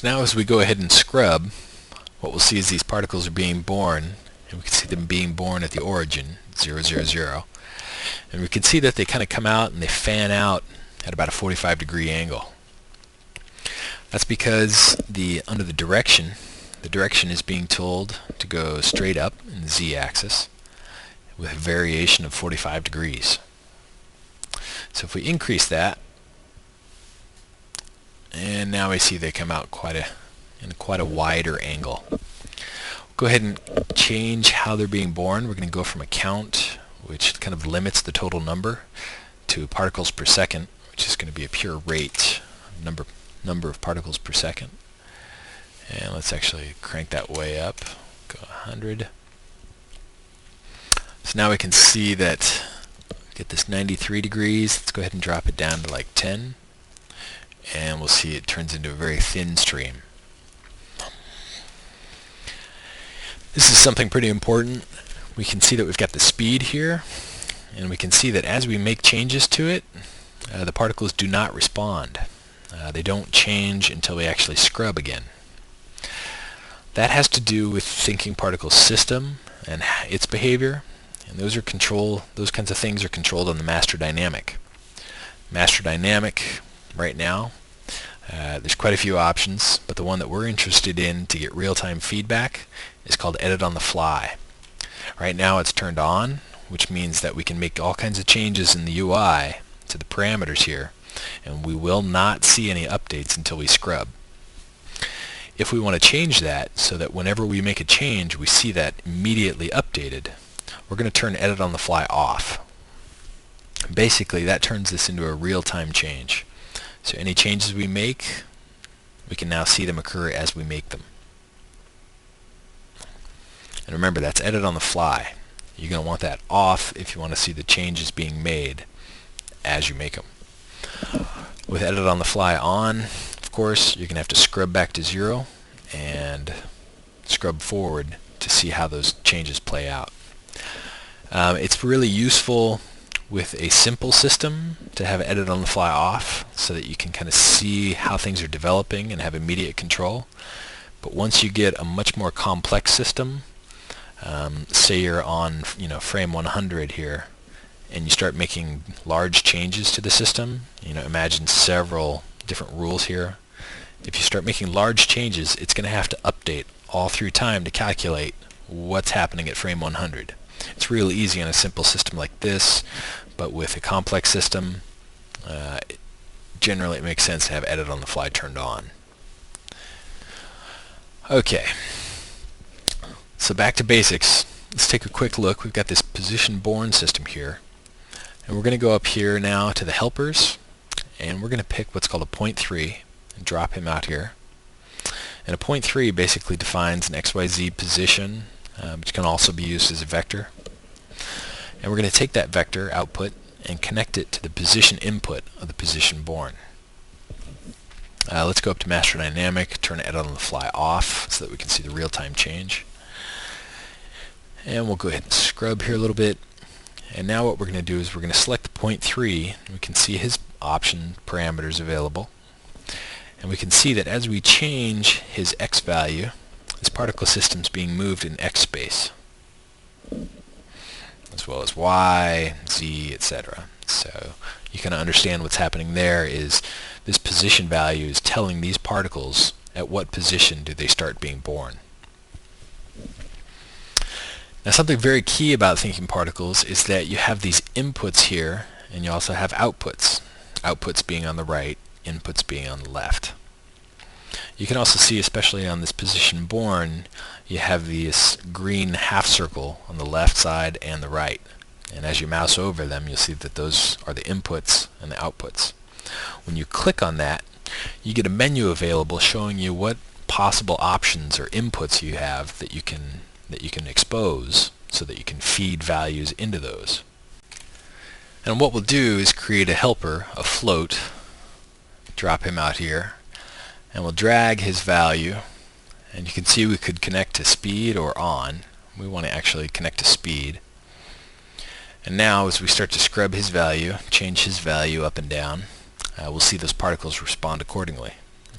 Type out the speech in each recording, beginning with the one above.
So now as we go ahead and scrub, what we'll see is these particles are being born, and we can see them being born at the origin, 0, 0, 0. And we can see that they kind of come out and they fan out at about a 45-degree angle. That's because under the direction is being told to go straight up in the z-axis with a variation of 45 degrees. So if we increase that, and now we see they come out in quite a wider angle. Go ahead and change how they're being born. We're going to go from a count, which kind of limits the total number, to particles per second, which is going to be a pure rate, number of particles per second. And let's actually crank that way up, go 100. So now we can see that, get this 93 degrees. Let's go ahead and drop it down to like 10. And we'll see it turns into a very thin stream. This is something pretty important. We can see that we've got the speed here, and we can see that as we make changes to it, the particles do not respond. They don't change until we actually scrub again. That has to do with thinking particle system and its behavior, and those kinds of things are controlled on the master dynamic. Master dynamic right now, there's quite a few options, but the one that we're interested in to get real-time feedback is called Edit on the Fly. Right now it's turned on, which means that we can make all kinds of changes in the UI to the parameters here, and we will not see any updates until we scrub. If we want to change that so that whenever we make a change we see that immediately updated, we're going to turn Edit on the Fly off. Basically that turns this into a real-time change. So any changes we make, we can now see them occur as we make them. And remember, that's Edit on the Fly. You're going to want that off if you want to see the changes being made as you make them. With Edit on the Fly on, of course, you're going to have to scrub back to 0 and scrub forward to see how those changes play out. It's really useful with a simple system to have Edit on the Fly off so that you can kind of see how things are developing and have immediate control. But once you get a much more complex system, say you're on frame 100 here, and you start making large changes to the system, imagine several different rules here. If you start making large changes, it's going to have to update all through time to calculate what's happening at frame 100. It's real easy on a simple system like this, but with a complex system, generally it makes sense to have Edit on the Fly turned on. Okay, so back to basics. Let's take a quick look. We've got this position born system here, and we're going to go up here now to the helpers, and we're going to pick what's called a point 3 and drop him out here. And a point 3 basically defines an XYZ position, which can also be used as a vector. And we're going to take that vector output and connect it to the position input of the position born. Let's go up to Master Dynamic, turn Edit on the Fly off so that we can see the real-time change. And we'll go ahead and scrub here a little bit. And now what we're going to do is we're going to select the point 3, and we can see his option parameters available. And we can see that as we change his X value, this particle system is being moved in X space, as well as Y, Z, etc. So you can understand what's happening there is this position value is telling these particles at what position do they start being born. Now something very key about thinking particles is that you have these inputs here and you also have outputs. Outputs being on the right, inputs being on the left. You can also see, especially on this position born, you have this green half circle on the left side and the right. And as you mouse over them, you'll see that those are the inputs and the outputs. When you click on that, you get a menu available showing you what possible options or inputs you have that you can expose so that you can feed values into those. And what we'll do is create a helper, a float, drop him out here, and we'll drag his value, and you can see we could connect to speed or on. We want to actually connect to speed. And now as we start to scrub his value, change his value up and down, we'll see those particles respond accordingly.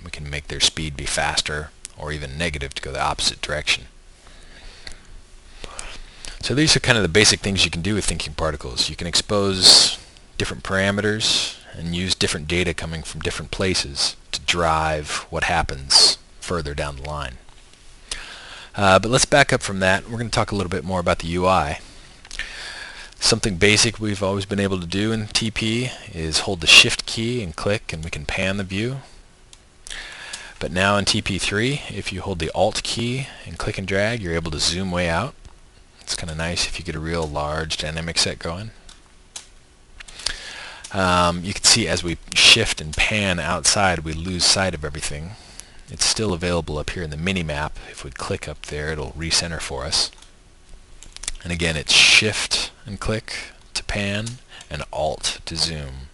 We can make their speed be faster or even negative to go the opposite direction. So these are kind of the basic things you can do with thinking particles. You can expose different parameters and use different data coming from different places to drive what happens further down the line. But let's back up from that. We're going to talk a little bit more about the UI. Something basic we've always been able to do in TP is hold the Shift key and click, and we can pan the view. But now in TP3, if you hold the Alt key and click and drag, you're able to zoom way out. It's kind of nice if you get a real large dynamic set going. You can see as we shift and pan outside, we lose sight of everything. It's still available up here in the mini-map. If we click up there, it'll recenter for us. And again, it's Shift and click to pan and Alt to zoom.